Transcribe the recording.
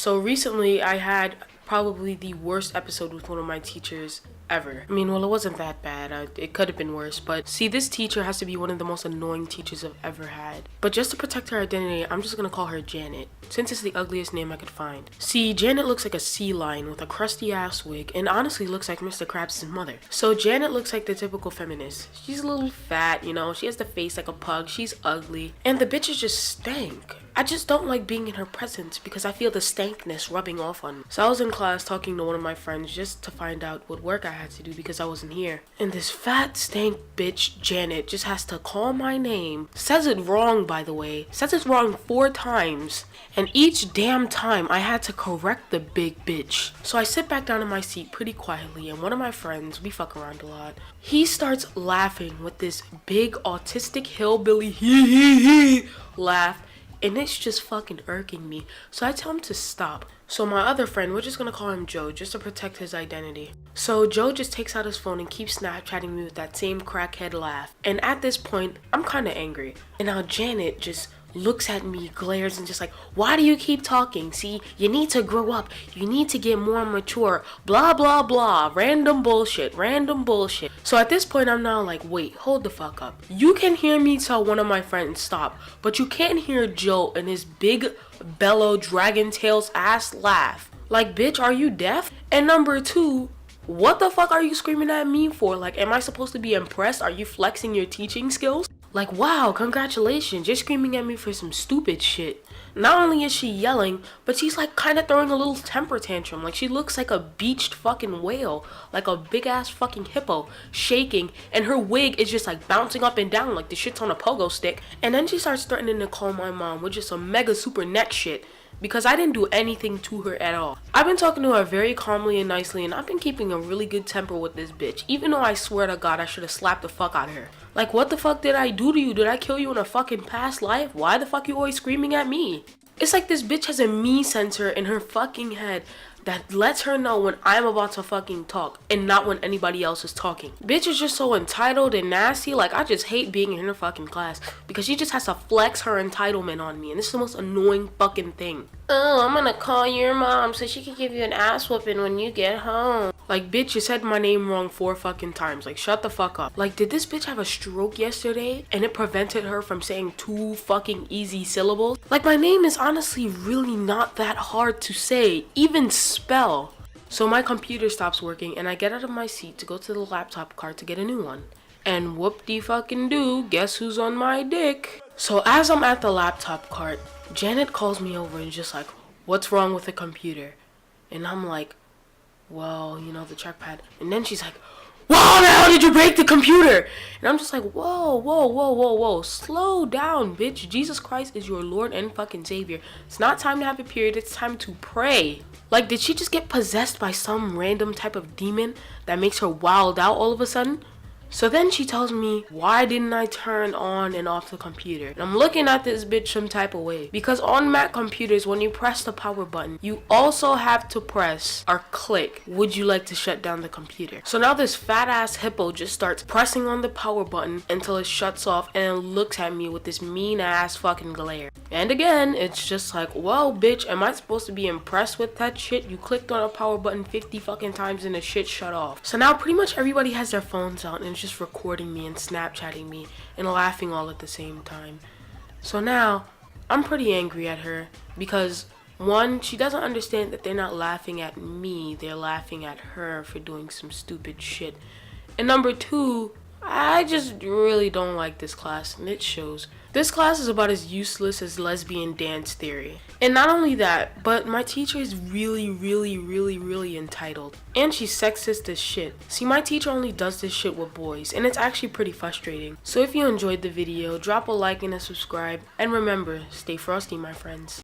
So recently I had probably the worst episode with one of my teachers ever. I mean, well, it wasn't that bad. It could have been worse, but see, this teacher has to be one of the most annoying teachers I've ever had. But just to protect her identity, I'm just gonna call her Janet, since it's the ugliest name I could find. See, Janet looks like a sea lion with a crusty ass wig, and honestly looks like Mr. Krabs' mother. So Janet looks like the typical feminist. She's a little fat, you know, she has the face like a pug, she's ugly, and the bitches just stank. I just don't like being in her presence because I feel the stankness rubbing off on me. So I was in class talking to one of my friends just to find out what work I had to do because I wasn't here. And this fat stank bitch Janet just has to call my name. Says it wrong, by the way. Says it wrong 4 times. And each damn time I had to correct the big bitch. So I sit back down in my seat pretty quietly, and one of my friends, we fuck around a lot, he starts laughing with this big autistic hillbilly hee laugh. And it's just fucking irking me. So I tell him to stop. So my other friend, we're just gonna call him Joe just to protect his identity. So Joe just takes out his phone and keeps Snapchatting me with that same crackhead laugh. And at this point, I'm kind of angry. And now Janet just looks at me, glares, and just like, why do you keep talking? See, you need to grow up. You need to get more mature. Blah, blah, blah. Random bullshit. Random bullshit. So at this point, I'm now like, wait, hold the fuck up. You can hear me tell one of my friends stop, but you can't hear Joe and his big bellow dragon tails ass laugh. Like, bitch, are you deaf? And number 2, what the fuck are you screaming at me for? Like, am I supposed to be impressed? Are you flexing your teaching skills? Like, wow, congratulations, you're screaming at me for some stupid shit. Not only is she yelling, but she's like kind of throwing a little temper tantrum. Like, she looks like a beached fucking whale, like a big ass fucking hippo, shaking, and her wig is just like bouncing up and down like the shit's on a pogo stick. And then she starts threatening to call my mom with just some mega super neck shit, because I didn't do anything to her at all. I've been talking to her very calmly and nicely, and I've been keeping a really good temper with this bitch, even though I swear to God I should have slapped the fuck out of her. Like, what the fuck did I do to you? Did I kill you in a fucking past life? Why the fuck you always screaming at me? It's like this bitch has a me sensor in her fucking head that lets her know when I'm about to fucking talk and not when anybody else is talking. Bitch is just so entitled and nasty. Like, I just hate being in her fucking class because she just has to flex her entitlement on me, and this is the most annoying fucking thing. Oh, I'm gonna call your mom so she can give you an ass whooping when you get home. Like, bitch, you said my name wrong 4 fucking times. Like, shut the fuck up. Like, did this bitch have a stroke yesterday and it prevented her from saying 2 fucking easy syllables? Like, my name is honestly really not that hard to say, even spell. So my computer stops working and I get out of my seat to go to the laptop cart to get a new one. And whoop-de-fucking-do, guess who's on my dick? So as I'm at the laptop cart, Janet calls me over and just like, what's wrong with the computer? And I'm like, well, you know, the trackpad. And then she's like, whoa, the hell did you break the computer? And I'm just like, whoa, slow down, bitch. Jesus Christ is your Lord and fucking Savior. It's not time to have a period, it's time to pray. Like, did she just get possessed by some random type of demon that makes her wild out all of a sudden? So then she tells me, why didn't I turn on and off the computer? And I'm looking at this bitch some type of way. Because on Mac computers, when you press the power button, you also have to press or click, would you like to shut down the computer? So now this fat ass hippo just starts pressing on the power button until it shuts off and looks at me with this mean ass fucking glare. And again, it's just like, well, bitch, am I supposed to be impressed with that shit? You clicked on a power button 50 fucking times and the shit shut off. So now pretty much everybody has their phones out and just recording me and Snapchatting me and laughing all at the same time. So now I'm pretty angry at her because 1, she doesn't understand that they're not laughing at me, they're laughing at her for doing some stupid shit. And number 2, I just really don't like this class, and it shows. This class is about as useless as lesbian dance theory. And not only that, but my teacher is really entitled. And she's sexist as shit. See, my teacher only does this shit with boys, and it's actually pretty frustrating. So if you enjoyed the video, drop a like and a subscribe. And remember, stay frosty, my friends.